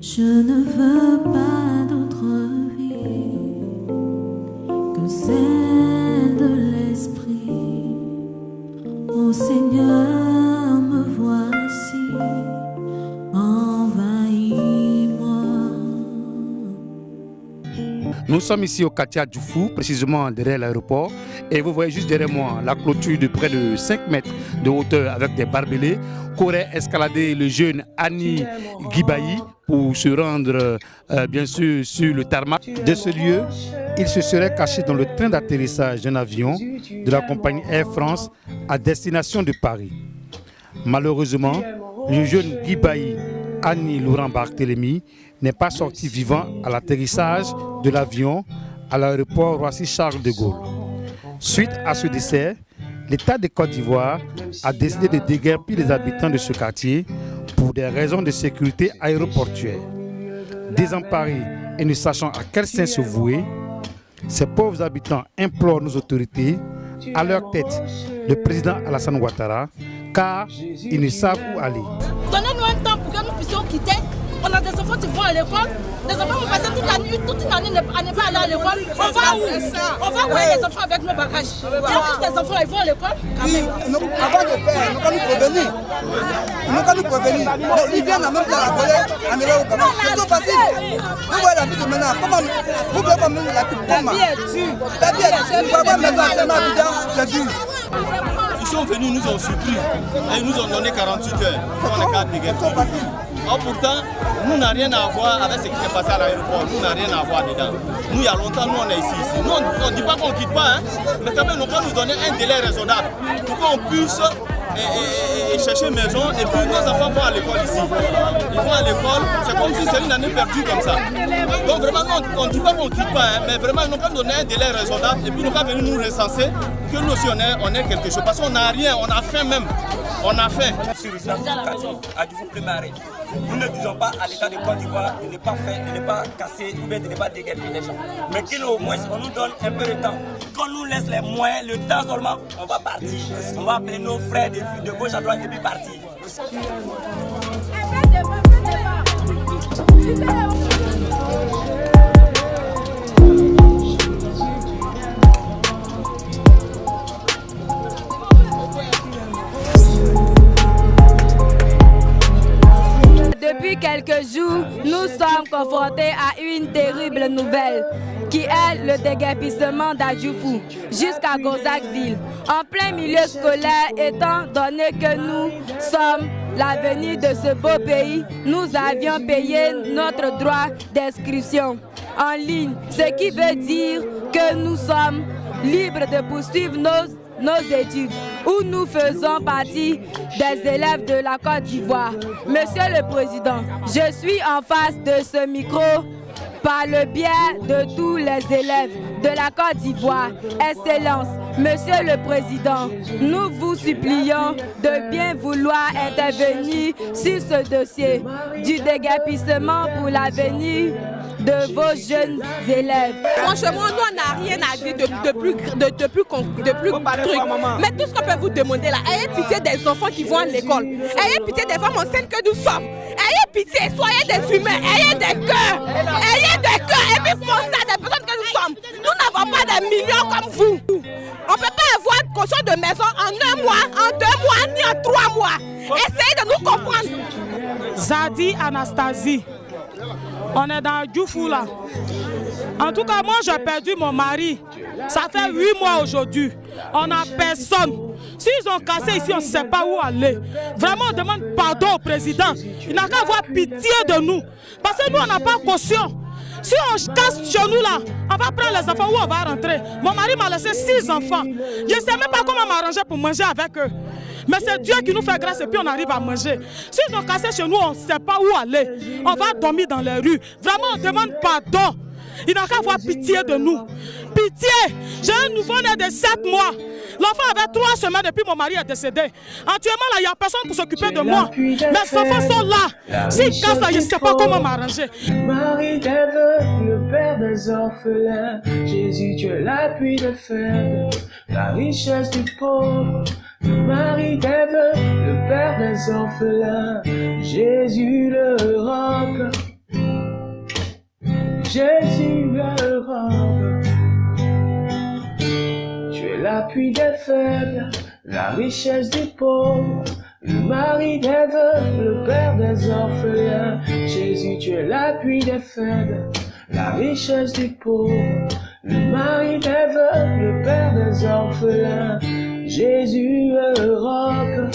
Je ne veux pas d'autre vie que celle de l'esprit. Ô Seigneur, me voici, envahis-moi. Nous sommes ici au Katia Djoufou, précisément derrière l'aéroport. Et vous voyez juste derrière moi la clôture de près de 5 mètres de hauteur avec des barbelés qu'aurait escaladé le jeune Annie Guibaï pour se rendre bien sûr sur le tarmac de ce lieu. Il se serait caché dans le train d'atterrissage d'un avion de la compagnie Air France à destination de Paris. Malheureusement, le jeune Guibaï Annie Laurent Barthélémy n'est pas sorti vivant à l'atterrissage de l'avion à l'aéroport Roissy-Charles de Gaulle. Suite à ce décès, l'État de Côte d'Ivoire a décidé de déguerpir les habitants de ce quartier pour des raisons de sécurité aéroportuaire. Désemparés et ne sachant à quel saint se vouer, ces pauvres habitants implorent nos autorités, à leur tête le président Alassane Ouattara, car ils ne savent où aller. Donnez-nous un temps pour que nous puissions quitter. On a des enfants qui vont à l'école. Des enfants vont passer toute une année à ne pas aller à l'école. On va où? On va où les enfants avec nos bagages? Tous les enfants ils vont à l'école quand même. Avant de faire, nous allons nous prévenir. Bon, ils viennent en même temps à la colère, en Europe ou comment? C'est trop facile. Vous voyez la vie de maintenant. Comment vous pouvez comme nous la petite pomme? La vie est dure. La vie est dure. Vous pouvez maintenant tellement bien, c'est dur. Ils sont venus, nous ont surpris et ils nous ont donné 48 heures pour le cadre de guerre. Or pourtant, nous n'avons rien à voir avec ce qui s'est passé à l'aéroport. Nous n'avons rien à voir dedans. Nous, il y a longtemps, nous, on est ici. Nous, on ne dit pas qu'on ne quitte pas, hein, mais quand même, on peut nous donner un délai raisonnable pour qu'on puisse chercher une maison et puis nos enfants vont à l'école ici. Ils vont à l'école, c'est comme si c'est une année perdue comme ça. Donc vraiment, on ne dit pas qu'on ne quitte pas, hein, mais vraiment, nous pouvons donner un délai raisonnable et puis nous pouvons venir nous recenser que nous aussi, on est quelque chose. Parce qu'on n'a rien, on a faim même. On a faim. Nous ne disons pas à l'État de Côte d'Ivoire de ne pas faire, de ne pas casser ou bien de ne pas déguerpir les gens. Mais qu'au moins on nous donne un peu de temps. Qu'on nous laisse les moyens, le temps seulement, on va partir. On va appeler nos frères de gauche à droite et puis partir. Depuis quelques jours, nous sommes confrontés à une terrible nouvelle qui est le déguerpissement d'Adjoufou jusqu'à Gonzagueville. En plein milieu scolaire, étant donné que nous sommes l'avenir de ce beau pays, nous avions payé notre droit d'inscription en ligne, ce qui veut dire que nous sommes libres de poursuivre nos études, où nous faisons partie des élèves de la Côte d'Ivoire. Monsieur le Président, je suis en face de ce micro par le biais de tous les élèves de la Côte d'Ivoire. Excellence, Monsieur le Président, nous vous supplions de bien vouloir intervenir sur ce dossier du déguerpissement pour l'avenir de vos jeunes élèves. Franchement, nous on n'a rien à dire de plus truc. Mais tout ce qu'on peut vous demander là, ayez pitié des enfants qui vont à l'école. Ayez pitié des femmes enceintes que nous sommes. Ayez pitié, soyez des humains, ayez des cœurs. Ayez des cœurs et puis pensez à des personnes que nous sommes. Nous n'avons pas des millions comme vous. On ne peut pas avoir une caution de maison en 1 mois, en 2 mois, ni en 3 mois. Essayez de nous comprendre. Zadi Anastasie. On est dans Djoufou là. En tout cas, moi j'ai perdu mon mari. Ça fait 8 mois aujourd'hui. On n'a personne. S'ils ont cassé ici, on ne sait pas où aller. Vraiment, on demande pardon au président. Il n'a qu'à avoir pitié de nous. Parce que nous, on n'a pas caution. Si on casse chez nous là, on va prendre les enfants où on va rentrer. Mon mari m'a laissé 6 enfants. Je ne sais même pas comment m'arranger pour manger avec eux. Mais c'est Dieu qui nous fait grâce et puis on arrive à manger. S'ils ont cassé chez nous, on ne sait pas où aller. On va dormir dans les rues. Vraiment, on demande pardon. Il n'a qu'à avoir pitié de nous. Pitié! J'ai un nouveau-né de 7 mois. L'enfant avait 3 semaines depuis mon mari est décédé. Actuellement, là, il n'y a personne pour s'occuper de moi. Mes enfants sont là. S'ils cassent là, je ne sais pas comment m'arranger. Marie d'Ève, le père des orphelins. Jésus, tu es l'appui des faibles, la richesse du pauvre. Marie d'Ève, le père des orphelins. Jésus, le roc. Jésus, Europe. Tu es l'appui des faibles, la richesse des pauvres, le mari des veuves, le père des orphelins. Jésus, tu es l'appui des faibles, la richesse des pauvres, le mari des veuves, le père des orphelins. Jésus, Europe.